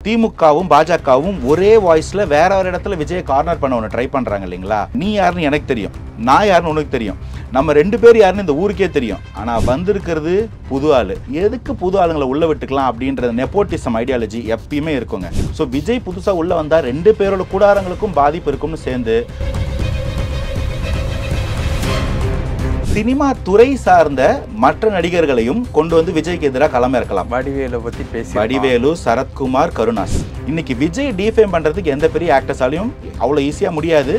திமுகவும் பாஜகவும் ஒரே வாய்ஸ்ல வேற ஒரு இடத்துல விஜய் கார்னர் பண்ண ஒன்று ட்ரை பண்றாங்க இல்லைங்களா? நீ யாருன்னு எனக்கு தெரியும், நான் யாருன்னு உனக்கு தெரியும், நம்ம ரெண்டு பேர் யாருன்னு இந்த ஊருக்கே தெரியும். ஆனா வந்திருக்கிறது புது ஆளு. எதுக்கு புது ஆளுங்களை உள்ள விட்டுக்கலாம் அப்படின்ற நெப்போட்டிசம் ஐடியாலஜி எப்பயுமே இருக்குங்க. ஸோ விஜய் புதுசா உள்ள வந்தா ரெண்டு பேரோட கூடாரங்களுக்கும் பாதிப்பு இருக்கும்னு சேர்ந்து சினிமா துறை சார்ந்த மற்ற நடிகர்களையும் கொண்டு வந்து விஜய்க்கு எதிராக களம் இறக்கலாம். வடிவேலு பத்தி பேசி வடிவேலு, சரத்குமார், கருணாஸ். இன்னைக்கு விஜய் டிஃபேம் பண்றதுக்கு எந்த பெரிய ஆக்டர்ஸாலையும் அவ்வளோ ஈஸியா முடியாது.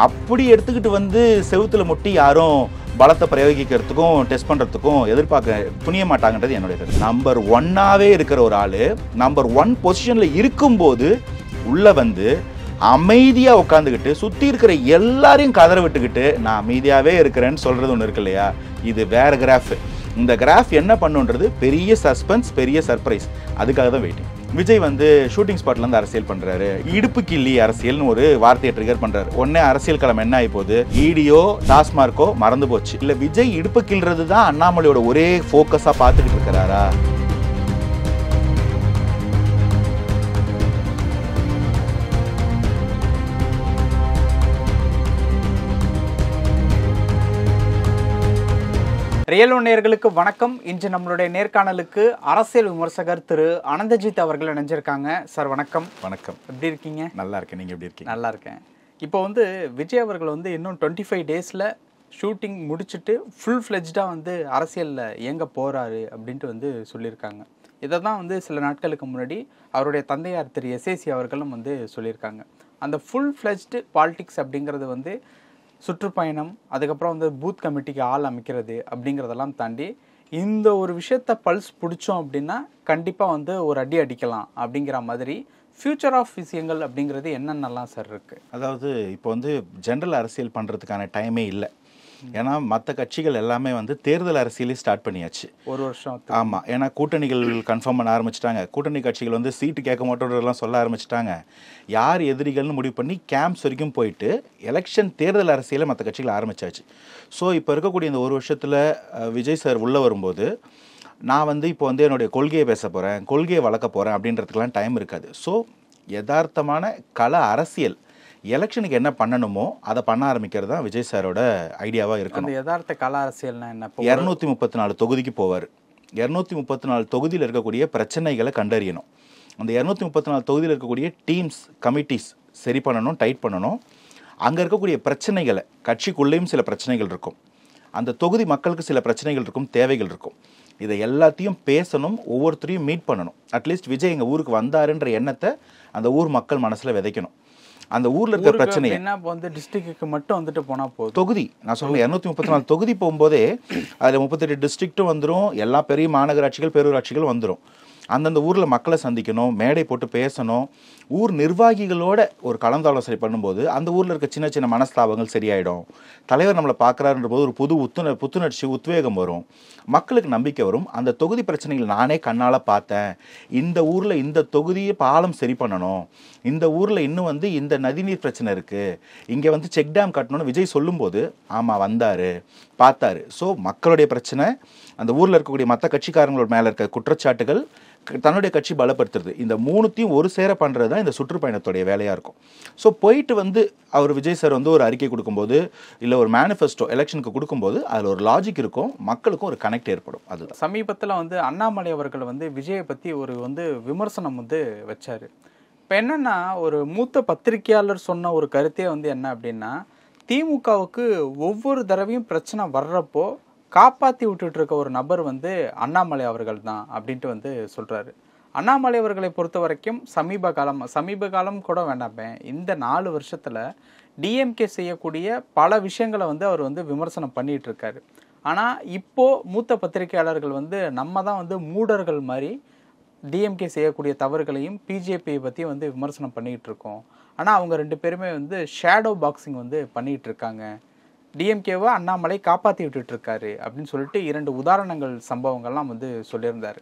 அப்படி எடுத்துக்கிட்டு வந்து செவுத்துல முட்டி யாரும் பலத்தை பிரயோகிக்கிறதுக்கும் டெஸ்ட் பண்றதுக்கும் எதிர்பார்க்க துணிய மாட்டாங்கன்றது என்னுடைய கருத்து. நம்பர் 1ஆவே இருக்கிற ஒரு ஆளு நம்பர் 1 பொசிஷன்ல இருக்கும்போது உள்ள வந்து அமைதியா உட்காந்துக்கிட்டு சுத்தி இருக்கிற எல்லாரையும் கதற விட்டுக்கிட்டு நான் அமைதியாவே இருக்கிறேன்னு சொல்றது ஒன்று இருக்கு இல்லையா? இது வேற கிராஃப். இந்த கிராஃப் என்ன பண்ணுன்றது பெரிய சஸ்பென்ஸ், பெரிய சர்ப்ரைஸ். அதுக்காக தான் வெயிட்டிங். விஜய் வந்து ஷூட்டிங் ஸ்பாட்ல இருந்து அரசியல் பண்றாரு. இடுப்பு கிள்ளி அரசியல்னு ஒரு வார்த்தையை ட்ரிகர் பண்றாரு. உடனே அரசியல் களம் என்ன ஆகி போகுது? ஈடியோ டாஸ்மார்க்கோ மறந்து போச்சு. இல்ல விஜய் இடுப்பு கிள்றது தான் அண்ணாமலையோட ஒரே ஃபோக்கஸா பார்த்துக்கிட்டு இருக்கிறாரா? ரியல் ஒன் நேயர்களுக்கு வணக்கம். இன்று நம்மளுடைய நேர்காணலுக்கு அரசியல் விமர்சகர் திரு அனந்தஜித் அவர்கள் இணைஞ்சிருக்காங்க. சார் வணக்கம். வணக்கம். எப்படி இருக்கீங்க? நல்லா இருக்கேன். நீங்க எப்படி இருக்கீங்க? நல்லா இருக்கேன். இப்போ வந்து விஜய் அவர்கள் வந்து இன்னும் 25 டேஸில் ஷூட்டிங் முடிச்சுட்டு ஃபுல் ஃப்ளெஜ்டாக வந்து அரசியலில் இயங்க போகிறாரு அப்படின்ட்டு வந்து சொல்லியிருக்காங்க. இதை தான் வந்து சில நாட்களுக்கு முன்னாடி அவருடைய தந்தையார் திரு எஸ்ஏசி அவர்களும் வந்து சொல்லியிருக்காங்க. அந்த ஃபுல் ஃப்ளெஜ்டு பாலிடிக்ஸ் அப்படிங்கிறது வந்து சுற்றுப்பயணம், அதுக்கப்புறம் வந்து பூத் கமிட்டிக்கு ஆள் அமைக்கிறது அப்படிங்கிறதெல்லாம் தாண்டி இந்த ஒரு விஷயத்த பல்ஸ் பிடிச்சோம் அப்படின்னா கண்டிப்பாக வந்து ஒரு அடி அடிக்கலாம் அப்படிங்கிற மாதிரி ஃபியூச்சர் ஆஃப் விஷயங்கள் அப்படிங்கிறது என்னென்னலாம் சார் இருக்குது? அதாவது இப்போ வந்து ஜென்ரல் அரசியல் பண்ணுறதுக்கான டைமே இல்லை. ஏன்னா மற்ற கட்சிகள் எல்லாமே வந்து தேர்தல் அரசியலே ஸ்டார்ட் பண்ணியாச்சு. ஒரு வருஷம். ஆமாம். ஏன்னா கூட்டணிகள் கன்ஃபார்ம் பண்ண ஆரம்பிச்சிட்டாங்க. கூட்டணி கட்சிகள் வந்து சீட்டு கேட்க மாட்டோன்றதெல்லாம் சொல்ல ஆரம்பிச்சிட்டாங்க. யார் எதிரிகள்னு முடிவு பண்ணி கேம்ப்ஸ் வரைக்கும் போயிட்டு எலெக்ஷன் தேர்தல் அரசியலை மற்ற கட்சிகள் ஆரம்பிச்சாச்சு. ஸோ இப்போ இருக்கக்கூடிய இந்த ஒரு வருஷத்தில் விஜய் சார் உள்ளே வரும்போது நான் வந்து இப்போ வந்து என்னுடைய கொள்கையை பேச போகிறேன், கொள்கையை வளர்க்க போகிறேன் அப்படின்றதுக்கெலாம் டைம் இருக்காது. ஸோ யதார்த்தமான கள அரசியல் எலெக்ஷனுக்கு என்ன பண்ணணுமோ அதை பண்ண ஆரம்பிக்கிறது தான் விஜய் சாரோட ஐடியாவாக இருக்கணும். யதார்த்த கல அரசியல்னா என்ன? 234 தொகுதிக்கு போவார். 234 தொகுதியில் இருக்கக்கூடிய பிரச்சனைகளை கண்டறியணும். அந்த 234 தொகுதியில் இருக்கக்கூடிய டீம்ஸ், கமிட்டிஸ் சரி பண்ணணும், டைட் பண்ணணும். அங்கே இருக்கக்கூடிய பிரச்சனைகளை, கட்சிக்குள்ளேயும் சில பிரச்சனைகள் இருக்கும், அந்த தொகுதி மக்களுக்கு சில பிரச்சனைகள் இருக்கும், தேவைகள் இருக்கும். இதை எல்லாத்தையும் பேசணும், ஒவ்வொருத்தரையும் மீட் பண்ணணும். அட்லீஸ்ட் விஜய் எங்கள் ஊருக்கு வந்தாருன்ற எண்ணத்தை அந்த ஊர் மக்கள் மனசில் விதைக்கணும். அந்த ஊர்ல இருக்க பிரச்சனை வந்து டிஸ்ட்ரிக்ட்டுக்கு மட்டும் வந்துட்டு போனா போதும். தொகுதி நான் சொல்றேன் 234 தொகுதி போகும்போதே அதுல 38 டிஸ்ட்ரிக்ட்டும் வந்துடும், எல்லா பெரிய மாநகராட்சிகள், பேரூராட்சிகள் வந்துடும். அந்தந்த ஊரில் மக்களை சந்திக்கணும், மேடை போட்டு பேசணும். ஊர் நிர்வாகிகளோட ஒரு கலந்தாலோசனை பண்ணும்போது அந்த ஊரில் இருக்க சின்ன சின்ன மனஸ்தாபங்கள் சரியாயிடும். தலைவர் நம்மளை பார்க்குறாருன்ற போது ஒரு புத்துணர்ச்சி, உத்வேகம் வரும், மக்களுக்கு நம்பிக்கை வரும். அந்த தொகுதி பிரச்சனைகள் நானே கண்ணால் பார்த்தேன், இந்த ஊரில் இந்த தொகுதியை பாலம் சரி பண்ணணும், இந்த ஊரில் இன்னும் வந்து இந்த நதிநீர் பிரச்சனை இருக்குது, இங்கே வந்து செக் டேம் கட்டணும்னு விஜய் சொல்லும்போது ஆமாம் வந்தார், பார்த்தாரு. ஸோ மக்களுடைய பிரச்சனை, அந்த ஊரில் இருக்கக்கூடிய மற்ற கட்சிக்காரங்களோட மேலே இருக்க குற்றச்சாட்டுகள், தன்னுடைய கட்சி பலப்படுத்துறது, இந்த மூணுத்தையும் ஒரு சேர பண்ணுறது தான் இந்த சுற்றுப்பயணத்துடைய வேலையாக இருக்கும். ஸோ போயிட்டு வந்து அவர் விஜய் சார் வந்து ஒரு அறிக்கை கொடுக்கும்போது, இல்லை ஒரு மேனிஃபெஸ்டோ எலெக்ஷனுக்கு கொடுக்கும்போது அதில் ஒரு லாஜிக் இருக்கும், மக்களுக்கும் ஒரு கனெக்ட் ஏற்படும். அதுதான் சமீபத்தில் வந்து அண்ணாமலை அவர்கள் வந்து விஜயை பற்றி ஒரு வந்து விமர்சனம் வந்து வச்சார். இப்போ என்னென்னா, ஒரு மூத்த பத்திரிகையாளர் சொன்ன ஒரு கருத்தே வந்து என்ன அப்படின்னா, திமுகவுக்கு ஒவ்வொரு தடவையும் பிரச்சனை வர்றப்போ காப்பாற்றி விட்டுட்டு இருக்க ஒரு நபர் வந்து அண்ணாமலை அவர்கள் தான் அப்படின்ட்டு வந்து சொல்கிறாரு. அண்ணாமலை அவர்களை பொறுத்த வரைக்கும் சமீப காலம் கூட வேண்டாமே, இந்த 4 வருஷத்தில் டிஎம்கே செய்யக்கூடிய பல விஷயங்களை வந்து அவர் வந்து விமர்சனம் பண்ணிகிட்டு இருக்காரு. ஆனால் இப்போது மூத்த பத்திரிகையாளர்கள் வந்து நம்ம தான் வந்து மூடர்கள் மாதிரி டிஎம்கே செய்யக்கூடிய தவறுகளையும் பிஜேபியை பற்றி வந்து விமர்சனம் பண்ணிகிட்டு இருக்கோம். ஆனால் அவங்க 2 பேருமே வந்து ஷேடோ பாக்ஸிங் வந்து பண்ணிகிட்டு இருக்காங்க, டிஎம்கேவை அண்ணாமலை காப்பாற்றி விட்டுட்டு இருக்காரு அப்படின்னு சொல்லிட்டு 2 உதாரணங்கள், சம்பவங்கள்லாம் வந்து சொல்லியிருந்தார்.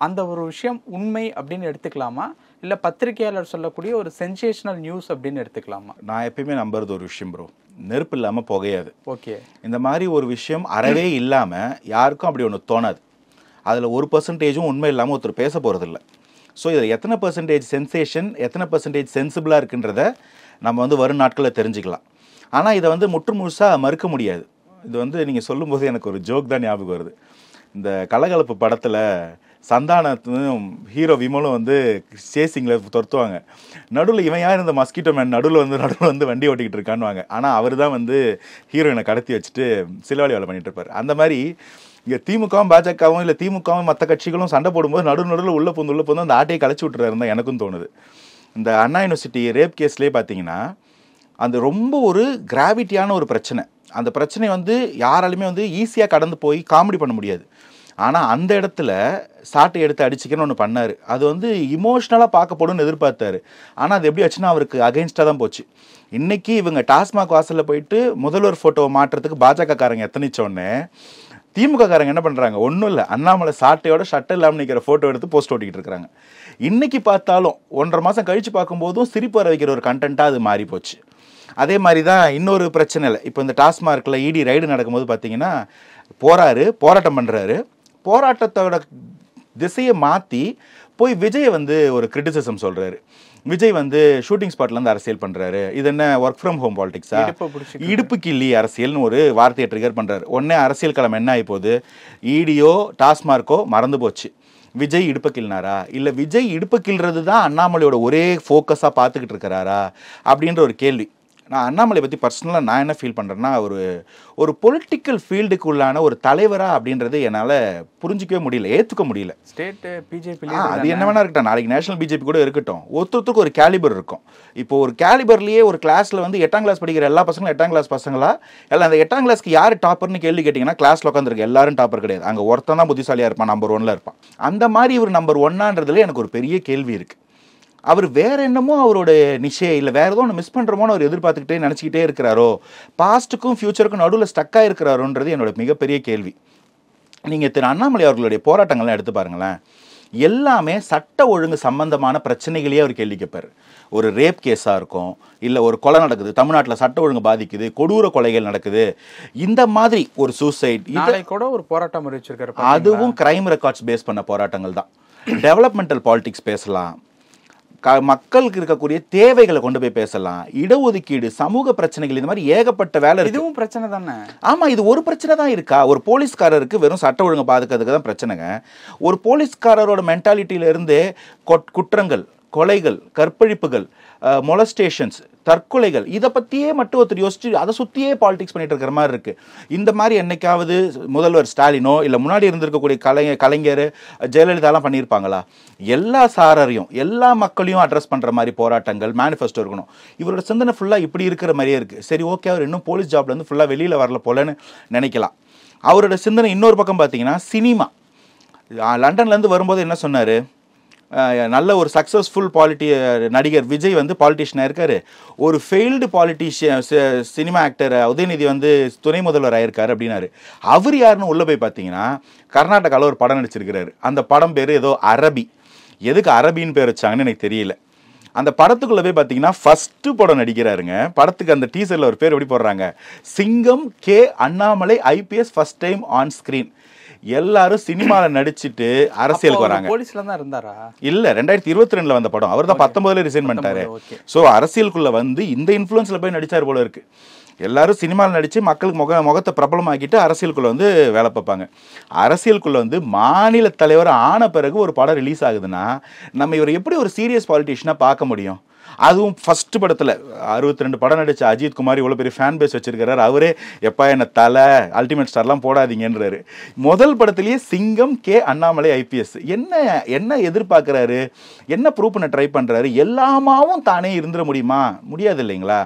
அந்த ஒரு விஷயம் உண்மை அப்படின்னு எடுத்துக்கலாமா, இல்லை பத்திரிகையாளர் சொல்லக்கூடிய ஒரு சென்சேஷனல் நியூஸ் அப்படின்னு எடுத்துக்கலாமா? நான் எப்பயுமே நம்புறது ஒரு விஷயம் ப்ரோ, நெருப்பு இல்லாமல் புகையாது. ஓகே. இந்த மாதிரி ஒரு விஷயம் அறவே இல்லாமல் யாருக்கும் அப்படி ஒன்று தோணாது. அதில் 1% உண்மை இல்லாமல் ஒருத்தர் பேச போகிறதில்ல. ஸோ இதில் எத்தனை பர்சன்டேஜ் சென்சேஷன், எத்தனை பர்சன்டேஜ் சென்சிபிளாக இருக்குன்றத நம்ம வந்து வரும் நாட்களில் தெரிஞ்சுக்கலாம். ஆனால் இதை வந்து முற்றுமுழுசாக மறுக்க முடியாது. இது வந்து நீங்கள் சொல்லும்போது எனக்கு ஒரு ஜோக் தான் ஞாபகம் வருது. இந்த கலகலப்பு படத்தில் சந்தானத்தும் ஹீரோ விமலும் வந்து சேசிங்கில் துரத்துவாங்க. நடுவில் இவன் யார், இந்த மஸ்கிட்டோ மேன் நடுவில் வந்து வண்டி ஓட்டிக்கிட்டு இருக்கான்னுவாங்க. ஆனால் அவர் தான் வந்து ஹீரோயினை கடத்தி வச்சுட்டு சிலவாளி வேலை பண்ணிட்டு இருப்பார். அந்த மாதிரி இங்கே திமுகவும் பாஜகவும் இல்லை திமுகவும் மற்ற கட்சிகளும் சண்டை போடும்போது நடுவில் உள்ள புந்து அந்த ஆட்டையை கலைச்சி விட்டுறாரு தான் எனக்கும் தோணுது. இந்த அண்ணா யூனிவர்சிட்டி ரேப் கேஸ்லேயே பார்த்தீங்கன்னா அந்த ரொம்ப ஒரு கிராவிட்டியான ஒரு பிரச்சனை. அந்த பிரச்சனை வந்து யாராலுமே வந்து ஈஸியாக கடந்து போய் காமெடி பண்ண முடியாது. ஆனால் அந்த இடத்துல சாட்டை எடுத்து அடிச்சிக்கன்னு ஒன்று பண்ணார். அது வந்து இமோஷ்னலாக பார்க்கப்படும்னு எதிர்பார்த்தாரு. ஆனால் அது எப்படி ஆச்சுன்னா அவருக்கு அகைன்ஸ்டாக தான் போச்சு. இன்றைக்கி இவங்க டாஸ்மாக் வாசலில் போயிட்டு முதல்வர் ஃபோட்டோவை மாற்றுறதுக்கு பாஜகக்காரங்க எத்தனைச்சோடனே திமுககாரங்க என்ன பண்ணுறாங்க, ஒன்றும் இல்லை, அண்ணாமலை சாட்டையோட ஷட்டை இல்லாமல் நிற்கிற ஃபோட்டோ எடுத்து போஸ்ட் ஓட்டிக்கிட்டு இருக்கிறாங்க. இன்றைக்கி பார்த்தாலும் 1.5 மாதம் கழித்து பார்க்கும்போதும் சிரிப்பு வர வைக்கிற ஒரு கண்டென்ட்டாக அது மாறி போச்சு. அதே மாதிரி தான் இன்னொரு பிரச்சனை இல்லை. இப்போ இந்த டாஸ்மார்க்கில் இடி ரைடு நடக்கும்போது பார்த்தீங்கன்னா போராட்டம் பண்ணுறாரு. போராட்டத்தோட திசையை மாற்றி போய் விஜயை வந்து ஒரு கிரிட்டிசிசம் சொல்கிறாரு. விஜய் வந்து ஷூட்டிங் ஸ்பாட்லேருந்து அரசியல் பண்ணுறாரு. இது என்ன ஒர்க் ஃப்ரம் ஹோம் பாலிடிக்ஸா, இடுப்பு கிள்ளி அரசியல்னு ஒரு வார்த்தையை ட்ரிகர் பண்ணுறாரு. உடனே அரசியல் களம் என்ன ஆகி போகுது, ஈடியோ டாஸ்மார்க்கோ மறந்து போச்சு. விஜய் இடுப்பை கிள்னாரா, இல்லை விஜய் இடுப்பை கிள்றது தான் அண்ணாமலையோட ஒரே ஃபோக்கஸாக பார்த்துக்கிட்டு இருக்கிறாரா அப்படின்ற ஒரு கேள்வி. நான் அண்ணாமலை பற்றி பர்சனலாக நான் என்ன ஃபீல் பண்ணுறேன்னா, ஒரு பொலிட்டிக்கல் ஃபீல்டுக்குள்ளான ஒரு தலைவராக அப்படின்றது என்னால் புரிஞ்சிக்கவே முடியல, ஏற்றுக்க முடியல. ஸ்டேட்டு பிஜேபி அது என்ன வேணா இருக்கட்டும், நாளைக்கு நேஷனல் பிஜேபி கூட இருக்கட்டும், ஒருத்தருக்கு ஒரு கேலிபர் இருக்கும். இப்போ ஒரு கேலிபர்லேயே ஒரு கிளாஸில் வந்து 8ஆம் கிளாஸ் படிக்கிற எல்லா பசங்களும் 8ஆம் கிளாஸ் பசங்களா, இல்லை அந்த 8ஆம் கிளாஸ்க்கு யார் டாப்பர்னு கேள்வி கேட்டிங்கன்னா கிளாஸில் உட்காந்துருக்கு எல்லாரும் டாப்பர் கிடையாது. அங்கே ஒருத்தன் தான் புத்திசாலியாக இருப்பான், நம்பர் 1ல் இருப்பான். அந்த மாதிரி இவர் நம்பர் 1ஆன்றதுல எனக்கு ஒரு பெரிய கேள்வி இருக்குது. அவர் வேற என்னமோ அவரோட நிஷே இல்லை வேற ஏதோ ஒன்று மிஸ் பண்ணுறமோன்னு அவர் எதிர்பார்த்துக்கிட்டே நினச்சிக்கிட்டே இருக்கிறாரோ, பாஸ்ட்டுக்கும் ஃபியூச்சருக்கும் நடுவில் ஸ்டக்காக இருக்கிறாரோன்றது என்னோட மிகப்பெரிய கேள்வி. நீங்கள் திரு அண்ணாமலை அவர்களுடைய போராட்டங்கள்லாம் எடுத்து பாருங்களேன், எல்லாமே சட்ட ஒழுங்கு சம்பந்தமான பிரச்சனைகளையே அவர் கேள்வி கேட்பார். ஒரு ரேப் கேஸாக இருக்கும், இல்லை ஒரு கொலை நடக்குது, தமிழ்நாட்டில் சட்ட ஒழுங்கு பாதிக்குது, கொடூர கொலைகள் நடக்குது, இந்த மாதிரி ஒரு சூசைட், இதை கூட ஒரு போராட்டம் அறிவிச்சிருக்காரு. அதுவும் கிரைம் ரெக்கார்ட்ஸ் பேஸ் பண்ண போராட்டங்கள் தான். டெவலப்மெண்டல் பாலிடிக்ஸ் பேசலாம், மக்களுக்கு இருக்கக்கூடிய தேவைகளை கொண்டு போய் பேசலாம், இடஒதுக்கீடு, சமூக பிரச்சனைகள், இந்த மாதிரி ஏகப்பட்ட வேலை. இதுவும் பிரச்சனை தானே. ஆமா, இது ஒரு பிரச்சனை தான் இருக்கா? ஒரு போலீஸ்காரருக்கு வெறும் சட்ட ஒழுங்கு பாதுகாக்கிறதுக்கு தான் பிரச்சனைங்க. ஒரு போலீஸ்காரரோட மென்டாலிட்டியில இருந்து குற்றங்கள், கொலைகள், கற்பழிப்புகள், மொலஸ்டேஷன்ஸ், தற்கொலைகள், இதை பற்றியே மட்டும் ஒருத்தர் யோசிச்சு அதை சுற்றியே பாலிடிக்ஸ் பண்ணிட்டு இருக்கிற மாதிரி இருக்குது. இந்த மாதிரி என்னைக்காவது முதல்வர் ஸ்டாலினோ இல்லை முன்னாடி இருந்திருக்கக்கூடிய கலைஞர் ஜெயலலிதாலாம் பண்ணியிருப்பாங்களா? எல்லா சாரரையும் எல்லா மக்களையும் அட்ரஸ் பண்ணுற மாதிரி போராட்டங்கள், மேனிஃபெஸ்டோ இருக்கணும். இவரோட சிந்தனை ஃபுல்லாக இப்படி இருக்கிற மாதிரியே இருக்குது. சரி, ஓகே, அவர் இன்னும் போலீஸ் ஜாப்லேருந்து ஃபுல்லாக வெளியில் வரல போலன்னு நினைக்கலாம். அவரோட சிந்தனை இன்னொரு பக்கம் பார்த்தீங்கன்னா சினிமா. லண்டன்லேருந்து வரும்போது என்ன சொன்னார், நல்ல ஒரு சக்ஸஸ்ஃபுல் நடிகர் விஜய் வந்து பாலிட்டிஷியனாக இருக்கார், ஒரு ஃபெயில்டு சினிமா ஆக்டர் உதயநிதி வந்து துணை முதல்வர் ஆயிருக்காரு அப்படின்னாரு. அவர் யாருன்னு உள்ளே போய் பார்த்தீங்கன்னா கர்நாடகாவில் ஒரு படம் நடிச்சிருக்கிறாரு. அந்த படம் பேர் ஏதோ அரபி. எதுக்கு அரபின்னு பேர் வச்சாங்கன்னு எனக்கு தெரியல. அந்த படத்துக்குள்ளே போய் பார்த்தீங்கன்னா ஃபஸ்ட்டு படம் நடிக்கிறாருங்க. படத்துக்கு அந்த டீசரில் ஒரு பேர் எப்படி போடுறாங்க, சிங்கம் K Annamalai IPS first time on screen. எல்லாரும் சினிமாவில் நடிச்சுட்டு அரசியலுக்கு வராங்க. போலீஸ்ல தான் இருந்தாரா? இல்ல, 2022 வந்த படம். அவர் தான் 19 ரிசைன் பண்ணிட்டாரு. ஸோ அரசியலுக்குள்ள வந்து இந்த இன்ஃப்ளூயன்ஸ்ல போய் நடிச்சார் போல இருக்கு. எல்லாரும் சினிமாவில் நடிச்சு மக்களுக்கு முகத்தை பிரபலமாக்கிட்டு அரசியலுக்குள்ள வந்து வேலை பார்ப்பாங்க. அரசியலுக்குள்ள வந்து மாநில தலைவர் ஆன பிறகு ஒரு படம் ரிலீஸ் ஆகுதுன்னா நம்ம இவர் எப்படி ஒரு சீரியஸ் பாலிட்டிஷியனாக பார்க்க முடியும்? அதுவும் ஃபர்ஸ்ட் படத்தில் 62 படம் நடிச்ச அஜித் குமார் இவ்வளோ பெரிய ஃபேன் பேஸ் வச்சிருக்கிறாரு. அவரே எப்பா என்ன தலை அல்டிமேட் ஸ்டார்லாம் போடாதீங்கன்றாரு. முதல் படத்துலேயே சிங்கம் கே அண்ணாமலை ஐபிஎஸ். என்ன எதிர்பார்க்குறாரு, என்ன ப்ரூவ் பண்ண ட்ரை பண்ணுறாரு? எல்லாமாவும் தானே இருந்துட முடியுமா? முடியாது இல்லைங்களா?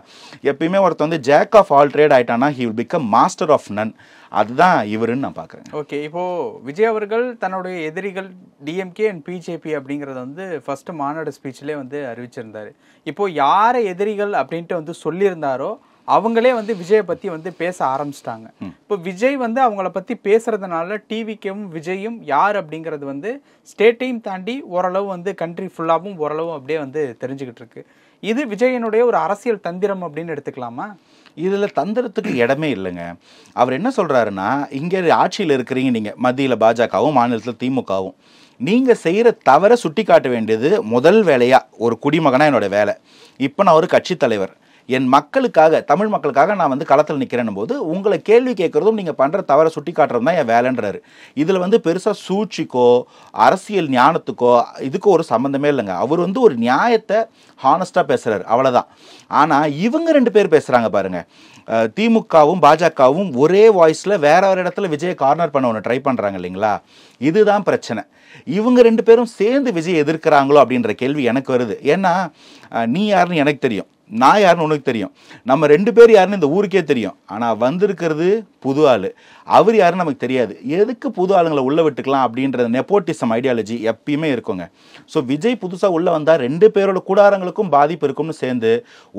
எப்பயுமே ஒருத்தர் வந்து ஜேக் ஆஃப் ஆல் ட்ரேட் ஆயிட்டானா he will become master of none. அதுதான் இவருன்னு நான் பார்க்குறேன். ஓகே, இப்போது விஜய் அவர்கள் தன்னுடைய எதிரிகள் டிஎம்கே அண்ட் பிஜேபி அப்படிங்கிறத வந்து ஃபர்ஸ்ட் மாநாடு ஸ்பீச்சிலே வந்து அறிவிச்சிருந்தாரு. இப்போது யாரை எதிரிகள் அப்படின்ட்டு வந்து சொல்லியிருந்தாரோ அவங்களே வந்து விஜயை பற்றி வந்து பேச ஆரம்பிச்சிட்டாங்க. இப்போ விஜய் வந்து அவங்கள பற்றி பேசுறதுனால டிவிக்கும் விஜயும் யார் அப்படிங்கிறது வந்து ஸ்டேட்டையும் தாண்டி ஓரளவு வந்து கண்ட்ரி ஃபுல்லாகவும் ஓரளவு அப்படியே வந்து தெரிஞ்சுக்கிட்டு இருக்கு. இது விஜயனுடைய ஒரு அரசியல் தந்திரம் அப்படின்னு எடுத்துக்கலாமா? இதில் தந்திரத்துக்கு இடமே இல்லைங்க. அவர் என்ன சொல்கிறாருன்னா, இங்கே ஆட்சியில் இருக்கிறீங்க நீங்கள், மத்தியில் பாஜகவும் மாநிலத்தில் திமுகவும், நீங்கள் செய்கிற தவறை சுட்டி காட்ட வேண்டியது முதல் வேலையாக ஒரு குடிமகனாக என்னோட வேலை. இப்போ நான் ஒரு கட்சி தலைவர், என் மக்களுக்காக, தமிழ் மக்களுக்காக நான் வந்து களத்தில் நிற்கிறேன் போது உங்களை கேள்வி கேட்குறதும் நீங்கள் பண்ணுற தவறை சுட்டி காட்டுறது தான் என் வேலைன்றாரு. இதில் வந்து பெருசாக சூழ்ச்சிக்கோ அரசியல் ஞானத்துக்கோ இதுக்கோ ஒரு சம்மந்தமே இல்லைங்க. அவர் வந்து ஒரு நியாயத்தை ஹானஸ்டாக பேசுகிறார், அவ்வளோதான். ஆனால் இவங்க 2 பேர் பேசுகிறாங்க பாருங்கள், திமுகவும் பாஜகவும் ஒரே வாய்ஸில் வேற ஒரு இடத்துல விஜயை கார்னர் பண்ண ஒன்று ட்ரை பண்ணுறாங்க இல்லைங்களா, இதுதான் பிரச்சனை. இவங்க 2 பேரும் சேர்ந்து விஜய் எதிர்க்கிறாங்களோ அப்படின்ற கேள்வி எனக்கு வருது. ஏன்னா நீ யாருன்னு எனக்கு தெரியும், நான் யாருன்னு உனக்கு தெரியும், நம்ம 2 பேர் யாருன்னு இந்த ஊருக்கே தெரியும். ஆனால் வந்திருக்கிறது புது ஆள், அவர் யாருன்னு நமக்கு தெரியாது. எதுக்கு புது ஆளுங்களை உள்ள விட்டுக்கலாம் அப்படின்ற நெப்போட்டிசம் ஐடியாலஜி எப்பயுமே இருக்குங்க. ஸோ விஜய் புதுசாக உள்ளே வந்தால் 2 பேரோட கூடாரங்களுக்கும் பாதிப்பு இருக்கும்னு சேர்ந்து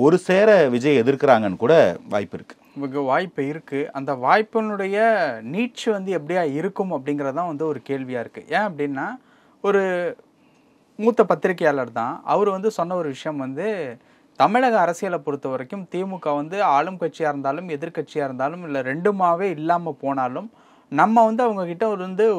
ஒரு சேர விஜய் எதிர்க்கிறாங்கன்னு கூட வாய்ப்பு இருக்குது. வாய்ப்பு இருக்குது. அந்த வாய்ப்பினுடைய நீட்சி வந்து எப்படியா இருக்கும் அப்படிங்கிறதான் வந்து ஒரு கேள்வியாக இருக்குது. ஏன் அப்படின்னா ஒரு மூத்த பத்திரிகையாளர் தான் அவர் வந்து சொன்ன ஒரு விஷயம் வந்து, தமிழக அரசியலை பொறுத்த வரைக்கும் திமுக வந்து ஆளும் கட்சியாக இருந்தாலும் எதிர்கட்சியாக இருந்தாலும் இல்லை ரெண்டுமாவே இல்லாமல் போனாலும் நம்ம வந்து அவங்கக்கிட்ட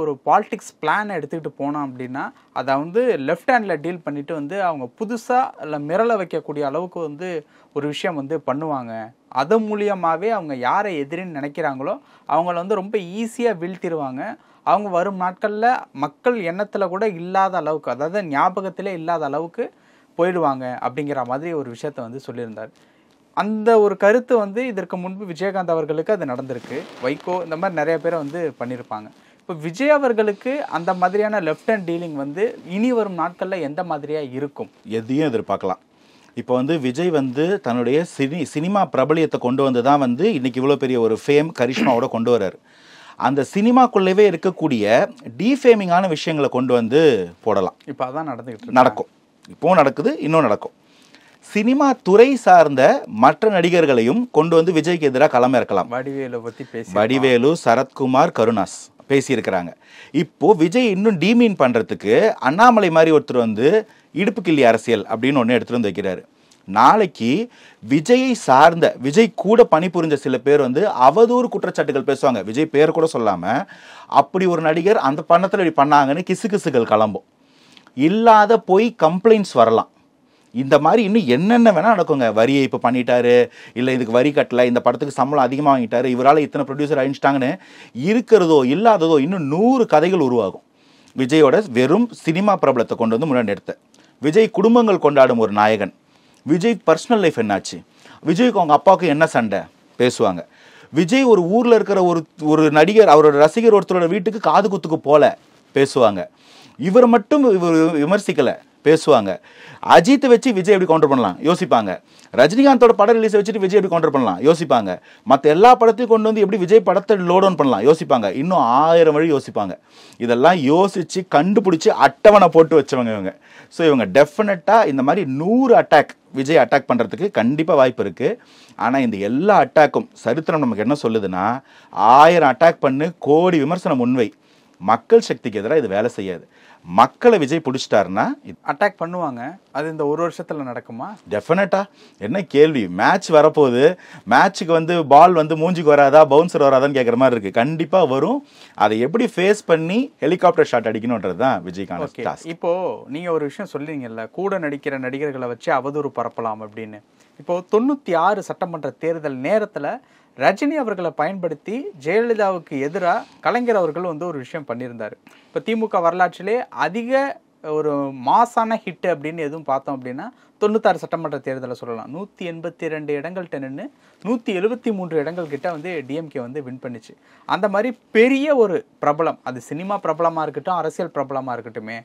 ஒரு பாலிடிக்ஸ் பிளானை எடுத்துக்கிட்டு போனோம் அப்படின்னா அதை வந்து லெஃப்ட் ஹேண்டில் டீல் பண்ணிவிட்டு வந்து அவங்க புதுசாக இல்லை மிரள வைக்கக்கூடிய அளவுக்கு வந்து ஒரு விஷயம் வந்து பண்ணுவாங்க. அது மூலியமாகவே அவங்க யாரை எதிரின்னு நினைக்கிறாங்களோ அவங்கள வந்து ரொம்ப ஈஸியாக வீழ்த்திடுவாங்க. அவங்க வரும் நாட்களில் மக்கள் எண்ணத்தில் கூட இல்லாத அளவுக்கு, அதாவது ஞாபகத்திலே இல்லாத அளவுக்கு போயிடுவாங்க அப்படிங்கிற மாதிரி ஒரு விஷயத்த வந்து சொல்லியிருந்தார். அந்த ஒரு கருத்து வந்து இதற்கு முன்பு விஜயகாந்த் அவர்களுக்கு அது நடந்திருக்கு, வைகோ இந்த மாதிரி நிறைய பேரை வந்து பண்ணியிருப்பாங்க. இப்போ விஜய் அவர்களுக்கு அந்த மாதிரியான லெஃப்ட் ஹேண்ட் டீலிங் வந்து இனி வரும் நாட்களில் எந்த மாதிரியாக இருக்கும்? எதையும் எதிர்பார்க்கலாம். இப்போ வந்து விஜய் வந்து தன்னுடைய சினிமா பிரபலியத்தை கொண்டு வந்து தான் வந்து இன்னைக்கு இவ்வளோ பெரிய ஒரு ஃபேம் கரிஷ்மாவோட கொண்டு வர்றாரு. அந்த சினிமாக்குள்ளவே இருக்கக்கூடிய டீஃபேமிங்கான விஷயங்களை கொண்டு வந்து போடலாம். இப்போ அதான் நடக்கும், இப்போவும் நடக்குது, இன்னும் நடக்கும். சினிமா துறை சார்ந்த மற்ற நடிகர்களையும் கொண்டு வந்து விஜய்க்கு எதிராக களம் இறக்கலாம். வடிவேலு, சரத்குமார், கருணாஸ் பேசியிருக்கிறாங்க. இப்போ விஜய் இன்னும் டீமீன் பண்ணுறதுக்கு அண்ணாமலை மாதிரி ஒருத்தர் வந்து இடுப்பு கிள்ளி அரசியல் அப்படின்னு ஒன்று எடுத்துகிட்டு வந்து வைக்கிறாரு. நாளைக்கு விஜயை சார்ந்த, விஜய் கூட பணிபுரிஞ்ச சில பேர் வந்து அவதூறு குற்றச்சாட்டுகள் பேசுவாங்க, விஜய் பேர் கூட சொல்லாமல். அப்படி ஒரு நடிகர் அந்த பணத்தில் இப்படி பண்ணாங்கன்னு கிசுகிசுகள் கிளம்பும், இல்லாத போய் கம்ப்ளைண்ட்ஸ் வரலாம். இந்த மாதிரி இன்னும் என்னென்ன வேணால் நடக்குங்க. வரியை இப்போ பண்ணிட்டாரு, இல்லை இதுக்கு வரி கட்டலை, இந்த படத்துக்கு சம்பளம் அதிகமாக வாங்கிட்டாரு, இவரால் இத்தனை ப்ரொடியூசர் அழிச்சிட்டாங்கன்னு இருக்கிறதோ இல்லாததோ இன்னும் 100 கதைகள் உருவாகும். விஜயோட வெறும் சினிமா பிரபலத்தை கொண்டு வந்து முன்னாடி எடுத்த விஜய் குடும்பங்கள் கொண்டாடும் ஒரு நாயகன். விஜய் பர்சனல் லைஃப் என்னாச்சு, விஜய்க்கு அவங்க அப்பாவுக்கு என்ன சண்டை பேசுவாங்க. விஜய் ஒரு ஊரில் இருக்கிற ஒரு நடிகர், அவரோட ரசிகர் ஒருத்தரோட வீட்டுக்கு காது குத்துக்கு போல பேசுவாங்க. இவர் மட்டும் விமர்சிக்கலை பேசுவாங்க. அஜித்தை வச்சு விஜய் எப்படி கவுண்டர் பண்ணலாம் யோசிப்பாங்க. ரஜினிகாந்தோட படம் ரிலீஸை வச்சுட்டு விஜய் எப்படி கவுண்டர் பண்ணலாம் யோசிப்பாங்க. மற்ற எல்லா படத்தையும் கொண்டு வந்து எப்படி விஜய் படத்தை லோட் டவுன் பண்ணலாம் யோசிப்பாங்க. இன்னும் 1000 வழி யோசிப்பாங்க. இதெல்லாம் யோசித்து கண்டுபிடிச்சி அட்டவணை போட்டு வச்சவங்க இவங்க. ஸோ இவங்க டெஃபினட்டாக இந்த மாதிரி 100 அட்டாக் விஜய் அட்டாக் பண்ணுறதுக்கு கண்டிப்பாக வாய்ப்பு இருக்குது. ஆனால் இந்த எல்லா அட்டாக்கும் சரித்திரம் நமக்கு என்ன சொல்லுதுன்னா, 1000 அட்டாக் பண்ணு, கோடி விமர்சனம் முன்வை, மக்கள் சக்திக்கு எதிராக இது வேலை செய்யாது. மக்களை விஜய் பிடிச்சிட்டாருன்னா அட்டாக் பண்ணுவாங்க. அது இந்த ஒரு வருஷத்தில் நடக்குமா? டெஃபினட்டா. என்ன கேள்வி, மேட்ச் வரப்போகுது, மேட்ச்சுக்கு வந்து பால் வந்து மூஞ்சிக்கு வராதா, பவுன்சர் வராதான்னு கேட்குற மாதிரி இருக்குது. கண்டிப்பாக வரும். அதை எப்படி ஃபேஸ் பண்ணி ஹெலிகாப்டர் ஷாட் அடிக்கணுன்றது தான் விஜய்க்கான டாஸ்க். இப்போது நீங்கள் ஒரு விஷயம் சொல்லிங்கல்ல, கூட நடிக்கிற நடிகர்களை வச்சு அவதூறு பரப்பலாம் அப்படின்னு. இப்போது 96 சட்டமன்ற தேர்தல் நேரத்தில் ரஜினி அவர்களை பயன்படுத்தி ஜெயலலிதாவுக்கு எதிராக கலைஞர் அவர்கள் வந்து ஒரு விஷயம் பண்ணியிருந்தார். இப்போ திமுக வரலாற்றிலே அதிக ஒரு மாசான ஹிட் அப்படின்னு எதுவும் பார்த்தோம் அப்படின்னா 96 சட்டமன்ற தேர்தலை சொல்லலாம். 182 இடங்கள்கிட்ட நின்று 173 இடங்கள் கிட்ட வந்து டிஎம்கே வந்து வின் பண்ணிச்சு. அந்த மாதிரி பெரிய ஒரு பிரபலம், அது சினிமா பிரபலமாக இருக்கட்டும், அரசியல் பிரபலமாக இருக்கட்டுமே,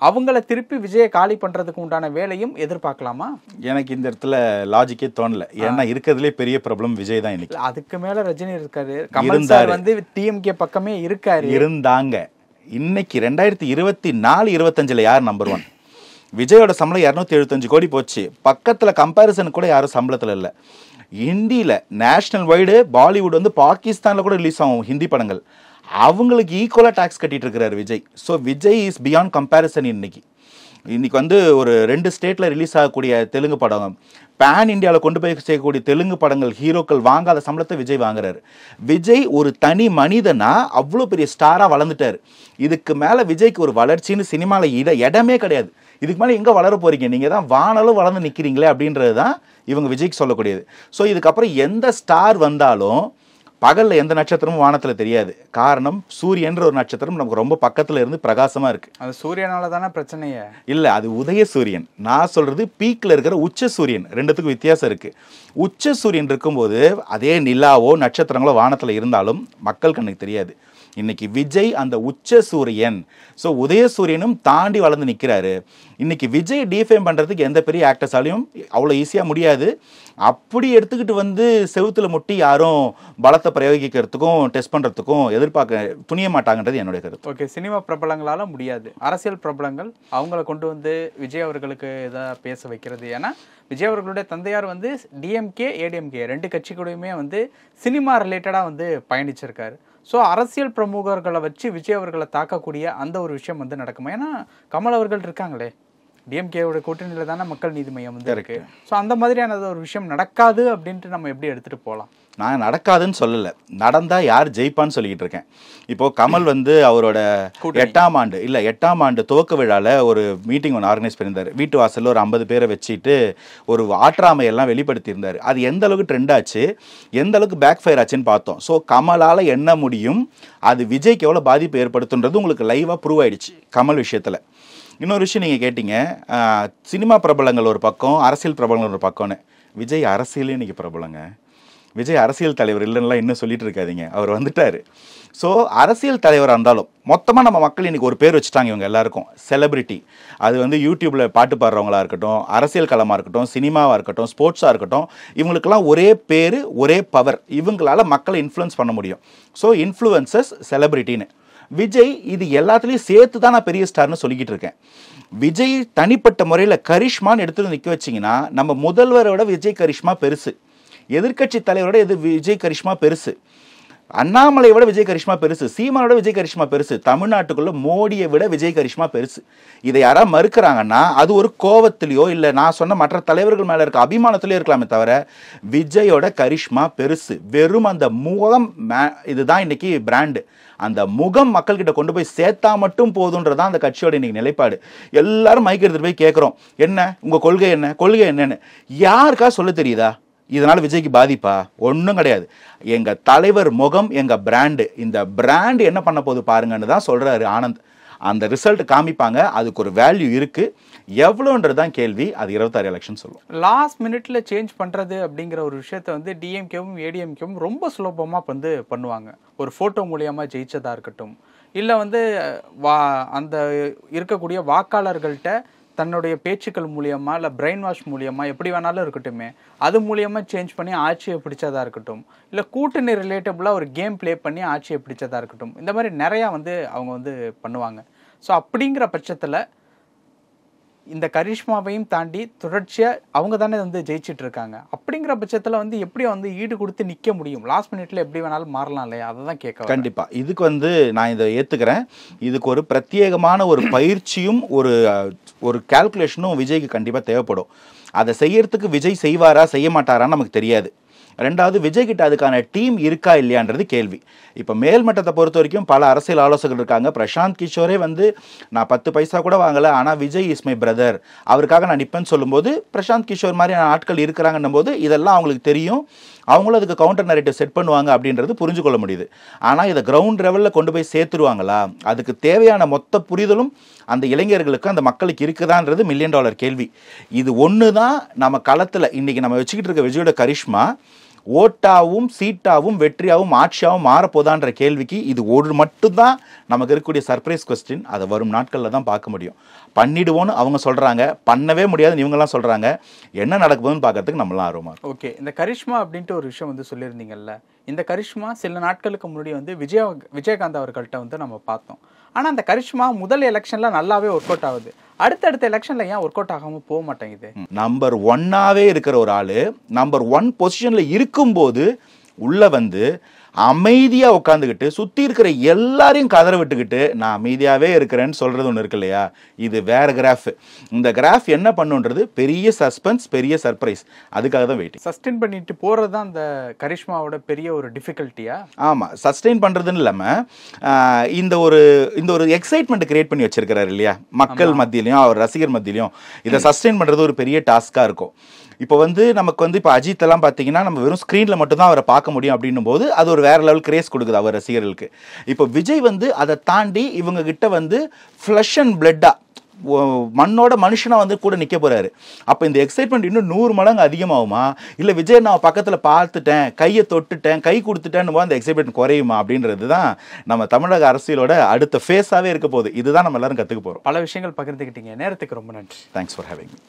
அவங்கள திருப்பி விஜயை காலி பண்ணுறதுக்கு உண்டான வேலையும் எதிர்பார்க்கலாமா? எனக்கு இந்த இடத்துல லாஜிக்கே தோணல. ஏன்னா இருக்கிறதுலே பெரிய பிரபலம் விஜய் தான். இன்னைக்கு அதுக்கு மேலே ரஜினி இருக்காரு, கமல் சார் வந்து டிஎம்கே பக்கமே இருக்காரு, இருந்தாங்க. இன்னைக்கு 2024-25 யார் நம்பர் 1? விஜயோட சம்பளம் 275 கோடி போச்சு. பக்கத்தில் கம்பேரிசன் கூட யாரும் சம்பளத்தில் இல்லை. ஹிந்தியில் நேஷ்னல் வைடு பாலிவுட் வந்து பாகிஸ்தானில் கூட ரிலீஸ் ஆகும் ஹிந்தி படங்கள். அவங்களுக்கு ஈக்குவலாக டேக்ஸ் கட்டிட்டு இருக்கிறார் Vijay. So Vijay is beyond comparison இன்னைக்கு. இன்னைக்கு வந்து ஒரு 2 ஸ்டேட்டில் ரிலீஸ் ஆகக்கூடிய தெலுங்கு படம், பேன் இந்தியாவில் கொண்டு போய் செய்யக்கூடிய தெலுங்கு படங்கள் ஹீரோக்கள் வாங்காத சம்பளத்தை விஜய் வாங்குறாரு. விஜய் ஒரு தனி மனிதனா அவ்வளோ பெரிய ஸ்டாராக வளர்ந்துட்டார். இதுக்கு மேலே விஜய்க்கு ஒரு வளர்ச்சின்னு சினிமாவில் இடமே கிடையாது. இதுக்கு மேலே எங்கே வளர போகிறீங்க, நீங்கள் தான் வானலும் வளர்ந்து நிற்கிறீங்களே அப்படின்றது தான் இவங்க விஜய்க்கு சொல்லக்கூடியது. ஸோ இதுக்கப்புறம் எந்த ஸ்டார் வந்தாலும் பகலில் எந்த நட்சத்திரமும் வானத்தில் தெரியாது. காரணம், சூரியன்ற ஒரு நட்சத்திரம் நமக்கு ரொம்ப பக்கத்தில் இருந்து பிரகாசமாக இருக்குது. அது சூரியனால தானே பிரச்சனையே இல்லை, அது உதய சூரியன். நான் சொல்கிறது பீக்கில் இருக்கிற உச்ச சூரியன். ரெண்டுத்துக்கும் வித்தியாசம் இருக்குது. உச்ச சூரியன் இருக்கும்போது அதே நிலாவோ நட்சத்திரங்களோ வானத்தில் இருந்தாலும் மக்கள் கண்ணுக்கு தெரியாது. இன்னைக்கு விஜய் அந்த உச்ச சூரியன். ஸோ உதய சூரியனும் தாண்டி வளர்ந்து நிற்கிறாரு. இன்னைக்கு விஜய் டிஃபேம் பண்ணுறதுக்கு எந்த பெரிய ஆக்டர்ஸாலையும் அவ்வளோ ஈஸியாக முடியாது. அப்படி எடுத்துக்கிட்டு வந்து செவுத்துல முட்டி யாரும் பலத்தை பிரயோகிக்கிறதுக்கும் டெஸ்ட் பண்ணுறதுக்கும் எதிர்பார்க்க துணிய மாட்டாங்கன்றது என்னுடைய கருத்து. ஓகே, சினிமா பிரபலங்களால் முடியாது. அரசியல் பிரபலங்கள் அவங்கள கொண்டு வந்து விஜய் அவர்களுக்கு எதாவது பேச வைக்கிறது. ஏன்னா விஜய் அவர்களுடைய தந்தையார் வந்து டிஎம்கே ஏடிஎம்கே 2 கட்சி கூடயுமே வந்து சினிமா ரிலேட்டடாக வந்து பயணிச்சிருக்காரு. ஸோ அரசியல் பிரமுகர்களை வச்சு விஜய் அவர்களை தாக்கக்கூடிய அந்த ஒரு விஷயம் வந்து நடக்குமா? ஏன்னா கமல் அவர்கள் இருக்காங்களே, டிஎம்கேவோட கூட்டணியில் தானே மக்கள் நீதி மையம் வந்து இருக்கு. ஸோ அந்த மாதிரியான ஒரு விஷயம் நடக்காது அப்படின்ட்டு நம்ம எப்படி எடுத்துகிட்டு போகலாம்? நான் நடக்காதுன்னு சொல்லலை, நடந்தால் யார் ஜெயிப்பான்னு சொல்லிக்கிட்டு இருக்கேன். இப்போது கமல் வந்து அவரோட 8ஆம் ஆண்டு துவக்க விழாவில் ஒரு மீட்டிங் ஒன்று ஆர்கனைஸ் பண்ணியிருந்தார். வீட்டு வாசலில் ஒரு 50 பேரை வச்சுட்டு ஒரு ஆற்றாமையெல்லாம் வெளிப்படுத்தியிருந்தார். அது எந்த அளவுக்கு ட்ரெண்ட் ஆச்சு, எந்த அளவுக்கு பேக் ஃபயர் ஆச்சுன்னு பார்த்தோம். ஸோ கமலால் என்ன முடியும், அது விஜய்க்கு எவ்வளோ பாதிப்பு ஏற்படுத்துன்றது உங்களுக்கு லைவாக ப்ரூவ் ஆயிடுச்சு கமல் விஷயத்தில். இன்னொரு விஷயம் நீங்கள் கேட்டீங்க, சினிமா பிரபலங்கள் ஒரு பக்கம், அரசியல் பிரபலங்கள் ஒரு பக்கம்னு. விஜய் அரசியலே இன்றைக்கி பிரபலங்க. விஜய் அரசியல் தலைவர் இல்லைன்னா இன்னும் சொல்லிட்டு இருக்காதீங்க, அவர் வந்துட்டார். ஸோ அரசியல் தலைவராக இருந்தாலும் மொத்தமாக நம்ம மக்கள் இன்றைக்கி ஒரு பேர் வச்சுட்டாங்க இவங்க எல்லாருக்கும், செலிபிரிட்டி. அது வந்து யூடியூப்பில் பாட்டு பாடுறவங்களா இருக்கட்டும், அரசியல் களமாக இருக்கட்டும், சினிமாவாக இருக்கட்டும், ஸ்போர்ட்ஸாக இருக்கட்டும், இவங்களுக்கெல்லாம் ஒரே பேர் ஒரே பவர். இவங்களால் மக்களை இன்ஃப்ளூயன்ஸ் பண்ண முடியும். So influences செலிபிரிட்டின்னு. விஜய் இது எல்லாத்துலேயும் சேர்த்து தான் நான் பெரிய ஸ்டார்னு சொல்லிக்கிட்டு இருக்கேன். விஜய் தனிப்பட்ட முறையில் கரிஷ்மான்னு எடுத்துகிட்டு நிற்க வச்சிங்கன்னா நம்ம முதல்வரோட விஜய் கரிஷ்மா பெருசு, எதிர்க்கட்சி தலைவரோட விஜய் கரிஷ்மா பெருசு, அண்ணாமலை விட விஜய் கரிஷ்மா பெருசு, சீமானோட விஜய் கரிஷ்மா பெருசு, தமிழ்நாட்டுக்குள்ள மோடியை விட விஜய் கரிஷ்மா பெருசு. இதை யாராவது மறுக்கிறாங்கன்னா அது ஒரு கோவத்திலையோ இல்லை நான் சொன்ன மற்ற தலைவர்கள் மேலே இருக்க அபிமானத்திலையோ இருக்கலாமே தவிர விஜயோட கரிஷ்மா பெருசு. வெறும் அந்த முகம் இதுதான் இன்னைக்கு பிராண்டு. அந்த முகம் மக்கள்கிட்ட கொண்டு போய் சேர்த்தா மட்டும் போதுன்றதான் அந்த கட்சியோட இன்னைக்கு நிலைப்பாடு. எல்லாரும் மைக் எடுத்துட்டு போய் கேட்குறோம், என்ன உங்கள் கொள்கை என்ன, கொள்கை என்னன்னு யாருக்கா சொல்ல தெரியுதா? இதனால் விஜய்க்கு பாதிப்பா? ஒன்றும் கிடையாது. எங்கள் தலைவர் முகம் எங்கள் பிராண்டு, இந்த பிராண்டு என்ன பண்ண போகுது பாருங்கன்னு தான் சொல்கிறாரு ஆனந்த். அந்த ரிசல்ட் காமிப்பாங்க, அதுக்கு ஒரு வேல்யூ இருக்குது. எவ்வளோன்றது தான் கேள்வி. அது 26 எலெக்ஷன் சொல்லும். லாஸ்ட் மினிட்ல சேஞ்ச் பண்ணுறது அப்படிங்கிற ஒரு விஷயத்த வந்து டிஎம்கேவும் ஏடிஎம்கேவும் ரொம்ப சுலபமாக வந்து பண்ணுவாங்க. ஒரு ஃபோட்டோ மூலியமாக ஜெயிச்சதாக இருக்கட்டும், இல்லை வந்து அந்த இருக்கக்கூடிய வாக்காளர்கள்ட்ட தன்னுடைய பேச்சுக்கள் மூலியமா இல்லை பிரெயின் வாஷ் மூலியமா எப்படி வேணாலும் இருக்கட்டுமே, அது மூலியமா சேஞ்ச் பண்ணி ஆட்சியை பிடிச்சதா இருக்கட்டும், இல்லை கூட்டணி ரிலேட்டபுளாக ஒரு கேம் பிளே பண்ணி ஆட்சியை பிடிச்சதா இருக்கட்டும், இந்த மாதிரி நிறையா வந்து அவங்க வந்து பண்ணுவாங்க. ஸோ அப்படிங்கிற பட்சத்தில் இந்த கரிஷ்மாவையும் தாண்டி தொடர்ச்சியாக அவங்க தானே வந்து ஜெயிச்சிட்டு இருக்காங்க. அப்படிங்கிற பட்சத்தில் வந்து எப்படி வந்து ஈடு கொடுத்து நிற்க முடியும்? லாஸ்ட் மினிட்ல எப்படி வேணாலும் மாறலாம் இல்லையா? அதை தான் கேட்க. கண்டிப்பாக இதுக்கு வந்து நான் இதை ஏற்றுக்கிறேன். இதுக்கு ஒரு பிரத்யேகமான ஒரு பயிற்சியும் ஒரு கால்குலேஷனும் விஜய்க்கு கண்டிப்பாக தேவைப்படும். அதை செய்யறதுக்கு விஜய் செய்வாரா செய்ய மாட்டாரான்னு நமக்கு தெரியாது. ரெண்டாவது, விஜய்கிட்ட அதுக்கான டீம் இருக்கா இல்லையான்றது கேள்வி. இப்போ மேல்மட்டத்தை பொறுத்த வரைக்கும் பல அரசியல் ஆலோசகர்கள் இருக்காங்க. பிரசாந்த் கிஷோரே வந்து நான் 10 பைசா கூட வாங்கலை, ஆனால் விஜய் இஸ் மை பிரதர், அவருக்காக நான் நிற்பேன்னு சொல்லும்போது பிரசாந்த் கிஷோர் மாதிரி ஆட்கள் இருக்கிறாங்கன்னும் போது இதெல்லாம் அவங்களுக்கு தெரியும். அவங்களும் அதுக்கு கவுண்டர் நரேட்டிவ் செட் பண்ணுவாங்க அப்படின்றது புரிஞ்சு கொள்ள முடியுது. ஆனால் இதை கிரவுண்ட் லெவலில் கொண்டு போய் சேர்த்துருவாங்களா? அதுக்கு தேவையான மொத்த புரிதலும் அந்த இளைஞர்களுக்கு அந்த மக்களுக்கு இருக்குதான்றது $1 மில்லியன் கேள்வி. இது ஒன்று தான் நம்ம களத்தில் இன்றைக்கி நம்ம வச்சுக்கிட்டு இருக்க விஜயோட கரிஷ்மா ஓட்டாவும் சீட்டாவும் வெற்றியாகவும் ஆட்சியாகவும் மாறப்போதான்ற கேள்விக்கு இது ஒரு மட்டும்தான் நமக்கு இருக்கக்கூடிய சர்ப்ரைஸ் கொஸ்டின். அதை வரும் நாட்களில் தான் பார்க்க முடியும். பண்ணிடுவோன்னு அவங்க சொல்கிறாங்க, பண்ணவே முடியாதுன்னு இவங்கெல்லாம் சொல்கிறாங்க. என்ன நடக்க போகுதுன்னு பார்க்கறதுக்கு நம்மளாம் ஆர்வமாக இருக்கும். ஓகே, இந்த கரிஷ்மா அப்படின்ட்டு ஒரு விஷயம் வந்து சொல்லியிருந்தீங்கல்ல, இந்த கரிஷ்மா சில நாட்களுக்கு முன்னாடி வந்து விஜயகாந்த் அவர்கள்ட்ட வந்து நம்ம பார்த்தோம். ஆனால் அந்த கரிஷ்மா முதல் எலெக்ஷனில் நல்லாவே ஒர்க் அவுட் ஆகுது. அடுத்தடுத்த எலெக்ஷனில் ஏன் ஒர்க் அவுட் ஆகாமல் போக மாட்டேங்குது? நம்பர் 1ஆவே இருக்கிற ஒரு ஆள் நம்பர் 1 பொசிஷனில் இருக்கும்போது உள்ளே வந்து அமைதியா உட்காந்துக்கிட்டு சுத்தி இருக்கிற எல்லாரையும் கதற விட்டுக்கிட்டு நான் அமைதியாவே இருக்கிறேன்னு சொல்றது ஒன்று இருக்கு இல்லையா, இது வேற கிராஃப். இந்த கிராஃப் என்ன பண்ணுன்றது பெரிய சஸ்பென்ஸ், பெரிய சர்ப்ரைஸ். அதுக்காக தான் வெயிட்டிங். சஸ்டெயின் பண்ணிட்டு போறது தான் அந்த கரிஷ்மாவோட பெரிய ஒரு டிஃபிகல்ட்டியா? ஆமா, சஸ்டெயின் பண்றதுன்னு இல்லாம இந்த ஒரு எக்ஸைட்மெண்ட் கிரியேட் பண்ணி வச்சிருக்கிறாரு இல்லையா, மக்கள் மத்தியிலையும் அவர் ரசிகர் மத்தியிலையும். இதை சஸ்டெயின் பண்றது ஒரு பெரிய டாஸ்கா இருக்கும். இப்போ நமக்கு இப்போ அஜித் எல்லாம் பார்த்தீங்கன்னா நம்ம வெறும் ஸ்க்ரீனில் மட்டும்தான் அவரை பார்க்க முடியும் அப்படின்னும் போது அது ஒரு வேற லெவல் கிரேஸ் கொடுக்குது அவர் ரசிகர்களுக்கு. இப்போ விஜய் அதை தாண்டி இவங்க கிட்ட ஃப்ளஷ் அண்ட் பிளட்டா மண்ணோட மனுஷனா கூட நிற்க போறாரு. அப்போ இந்த எக்ஸைட்மெண்ட் இன்னும் 100 மடங்கு அதிகமாகுமா, இல்லை விஜய் நான் பக்கத்தில் பார்த்துட்டேன், கையை தொட்டுட்டேன், கை கொடுத்துட்டேன்னு அந்த எக்ஸைட்மெண்ட் குறையுமா அப்படின்றது தான் நம்ம தமிழக அரசியலோட அடுத்த ஃபேஸாகவே இருக்க போகுது. இதுதான் நம்ம எல்லாரும் கற்றுக்க போகிறோம். பல விஷயங்கள் பகிர்ந்துக்கிட்டீங்க. நேரத்துக்கு ரொம்ப நன்றி. Thanks for having me.